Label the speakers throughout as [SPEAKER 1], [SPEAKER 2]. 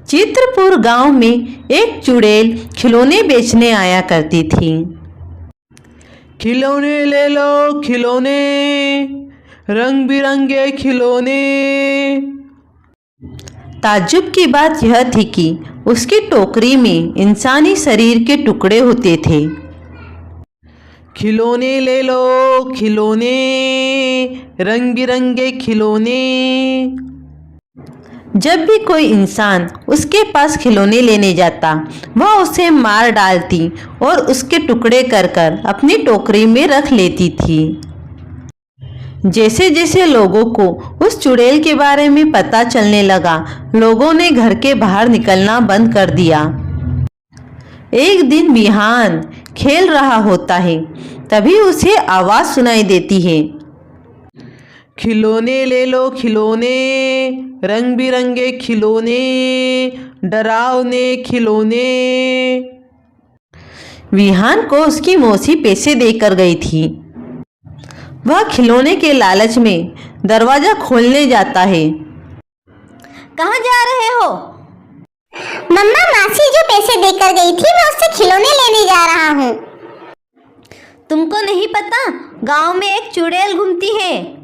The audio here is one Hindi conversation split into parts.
[SPEAKER 1] चित्रपुर गांव में एक चुड़ैल खिलौने बेचने आया करती थी। खिलौने ले लो खिलौने, रंग बिरंगे खिलौने। ताज्जुब की बात यह थी कि उसकी टोकरी में इंसानी शरीर के टुकड़े होते थे। खिलौने ले लो खिलौने, रंग बिरंगे खिलौने। जब भी कोई इंसान उसके पास खिलौने लेने जाता, वह उसे मार डालती और उसके टुकड़े कर कर अपनी टोकरी में रख लेती थी। जैसे जैसे लोगों को उस चुड़ैल के बारे में पता चलने लगा, लोगों ने घर के बाहर निकलना बंद कर दिया। एक दिन विहान खेल रहा होता है, तभी उसे आवाज सुनाई देती है। खिलौने ले लो खिलौने, रंग बिरंगे खिलौने, डरावने खिलौने। विहान को उसकी मौसी पैसे देकर गई थी। वह खिलौने के लालच में दरवाजा खोलने जाता है।
[SPEAKER 2] कहाँ जा रहे हो?
[SPEAKER 3] मम्मा, मासी जो पैसे देकर गई थी, मैं उससे खिलौने लेने जा रहा हूँ।
[SPEAKER 2] तुमको नहीं पता, गांव में एक चुड़ैल घूमती है।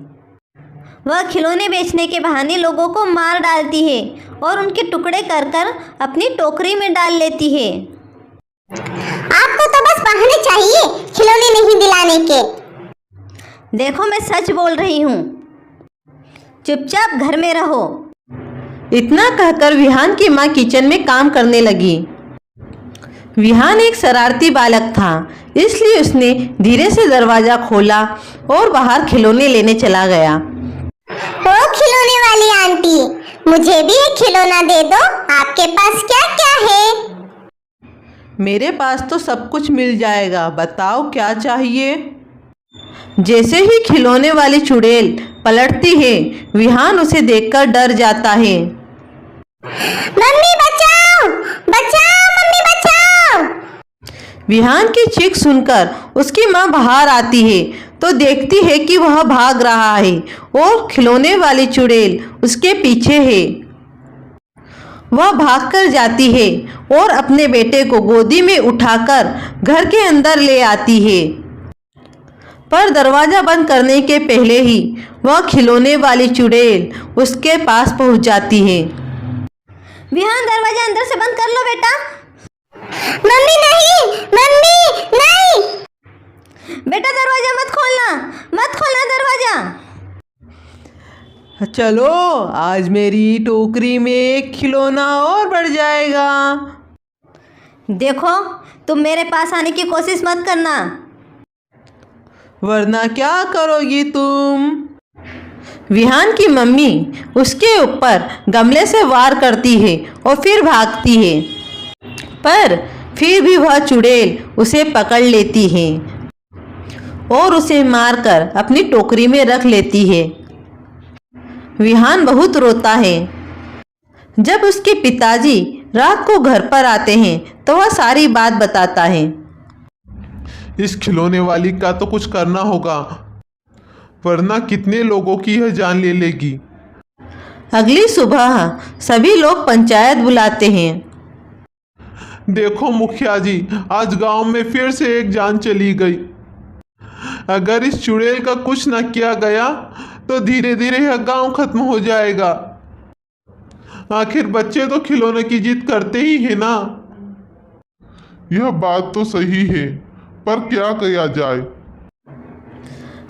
[SPEAKER 2] वह खिलौने बेचने के बहाने लोगों को मार डालती है और उनके टुकड़े कर कर अपनी टोकरी में डाल लेती है।
[SPEAKER 3] आपको तो बस बहाने चाहिए खिलौने नहीं दिलाने के।
[SPEAKER 2] देखो, मैं सच बोल रही हूँ, चुपचाप घर में रहो।
[SPEAKER 1] इतना कहकर विहान की माँ किचन में काम करने लगी। विहान एक शरारती बालक था, इसलिए उसने धीरे से दरवाजा खोला और बाहर खिलौने लेने चला गया।
[SPEAKER 3] ओ खिलौने वाली आंटी, मुझे भी एक खिलौना दे दो। आपके पास क्या क्या है?
[SPEAKER 1] मेरे पास तो सब कुछ मिल जाएगा, बताओ क्या चाहिए। जैसे ही खिलौने वाली चुड़ैल पलटती है, विहान उसे देखकर डर जाता है।
[SPEAKER 3] मम्मी बचाओ, बचाओ, मम्मी बचाओ।
[SPEAKER 1] विहान की चीख सुनकर उसकी माँ बाहर आती है तो देखती है कि वह भाग रहा है और खिलौने वाली चुड़ैल उसके पीछे है। वह भागकर जाती है और अपने बेटे को गोदी में उठाकर घर के अंदर ले आती है। पर दरवाजा बंद करने के पहले ही वह खिलौने वाली चुड़ैल उसके पास पहुंच जाती है।
[SPEAKER 2] विहान, दरवाजा अंदर से बंद कर लो बेटा।
[SPEAKER 3] मम्मी नहीं, मम्मी नहीं।
[SPEAKER 2] बेटा दरवाजा मत खोलना, मत खोलना दरवाजा।
[SPEAKER 1] चलो, आज मेरी टोकरी में एक खिलौना और बढ़ जाएगा।
[SPEAKER 2] देखो, तुम मेरे पास आने की कोशिश मत करना,
[SPEAKER 1] वरना क्या करोगी तुम। विहान की मम्मी उसके ऊपर गमले से वार करती है और फिर भागती है, पर फिर भी वह चुड़ैल उसे पकड़ लेती है और उसे मारकर अपनी टोकरी में रख लेती है। विहान बहुत रोता है। जब उसके पिताजी रात को घर पर आते हैं तो वह सारी बात बताता है।
[SPEAKER 4] इस खिलौने वाली का तो कुछ करना होगा, वरना कितने लोगों की यह जान ले लेगी।
[SPEAKER 1] अगली सुबह सभी लोग पंचायत बुलाते हैं।
[SPEAKER 4] देखो मुखिया जी, आज गांव में फिर से एक जान चली गई। अगर इस चुड़ैल का कुछ न किया गया तो धीरे धीरे यह गांव खत्म हो जाएगा। आखिर बच्चे तो खिलौने की जिद करते ही है ना।
[SPEAKER 5] यह बात तो सही है, पर क्या किया जाए।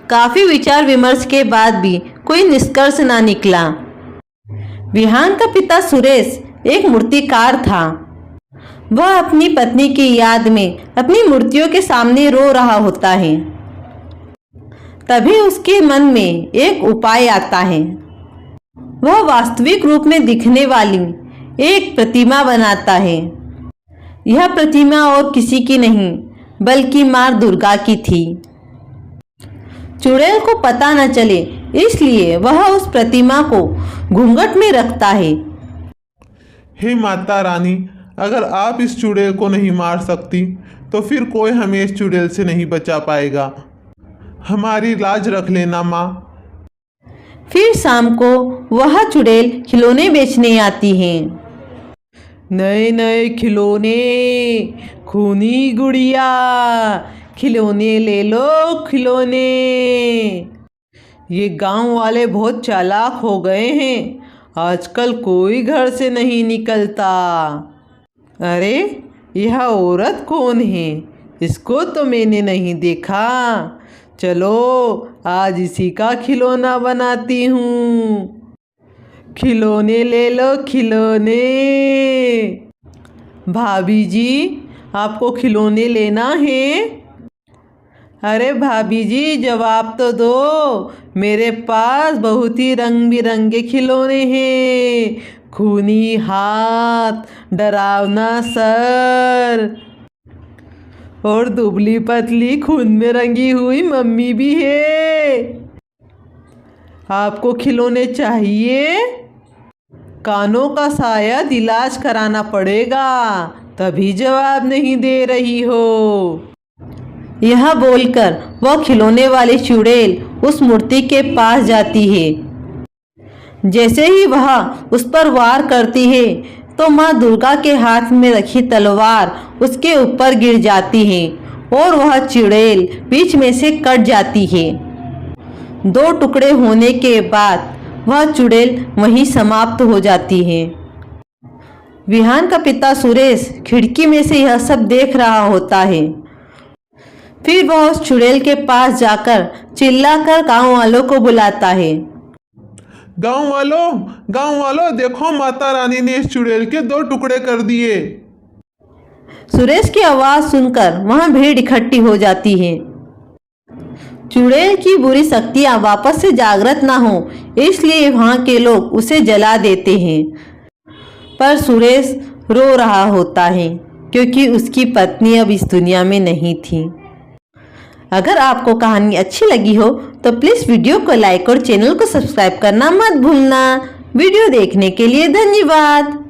[SPEAKER 1] काफी विचार विमर्श के बाद भी कोई निष्कर्ष ना निकला। विहान का पिता सुरेश एक मूर्तिकार था। वह अपनी पत्नी की याद में अपनी मूर्तियों के सामने रो रहा होता है। तभी उसके मन में एक उपाय आता है। वह वास्तविक रूप में दिखने वाली एक प्रतिमा बनाता है। यह प्रतिमा और किसी की नहीं बल्कि मां दुर्गा की थी। चुड़ैल को पता न चले, इसलिए वह उस प्रतिमा को घूंघट में रखता है।
[SPEAKER 4] हे माता रानी, अगर आप इस चुड़ैल को नहीं मार सकती तो फिर कोई हमें इस चुड़ैल से नहीं बचा पाएगा। हमारी लाज रख लेना माँ।
[SPEAKER 1] फिर शाम को वह चुड़ैल खिलौने बेचने आती है। नए नए खिलौने, खूनी गुड़िया, खिलौने ले लो खिलौने। ये गांव वाले बहुत चालाक हो गए हैं, आजकल कोई घर से नहीं निकलता। अरे यह औरत कौन है? इसको तो मैंने नहीं देखा। चलो आज इसी का खिलौना बनाती हूँ। खिलौने ले लो खिलौने। भाभी जी, आपको खिलौने लेना है? अरे भाभी जी जवाब तो दो, मेरे पास बहुत ही रंग बिरंगे खिलौने हैं। खूनी हाथ, डरावना सर और दुबली पतली खून में रंगी हुई मम्मी भी है। आपको खिलौने चाहिए? कानों का शायद इलाज कराना पड़ेगा, तभी जवाब नहीं दे रही हो। यह बोलकर वह खिलौने वाली चुड़ैल उस मूर्ति के पास जाती है। जैसे ही वह उस पर वार करती है तो माँ दुर्गा के हाथ में रखी तलवार उसके ऊपर गिर जाती है और वह चुड़ैल बीच में से कट जाती है। 2 टुकड़े होने के बाद वह चुड़ैल वहीं समाप्त हो जाती है। विहान का पिता सुरेश खिड़की में से यह सब देख रहा होता है। फिर वह उस चुड़ैल के पास जाकर चिल्लाकर गांव वालों को बुलाता है।
[SPEAKER 4] गांव वालों देखो, माता रानी ने इस चुड़ैल के 2 टुकड़े कर दिए।
[SPEAKER 1] सुरेश की आवाज सुनकर वहां भीड़ इकट्ठी हो जाती है। चुड़ैल की बुरी शक्तियां वापस से जागृत ना हो, इसलिए वहां के लोग उसे जला देते हैं। पर सुरेश रो रहा होता है क्योंकि उसकी पत्नी अब इस दुनिया में नहीं थी। अगर आपको कहानी अच्छी लगी हो तो प्लीज़ वीडियो को लाइक और चैनल को सब्सक्राइब करना मत भूलना। वीडियो देखने के लिए धन्यवाद।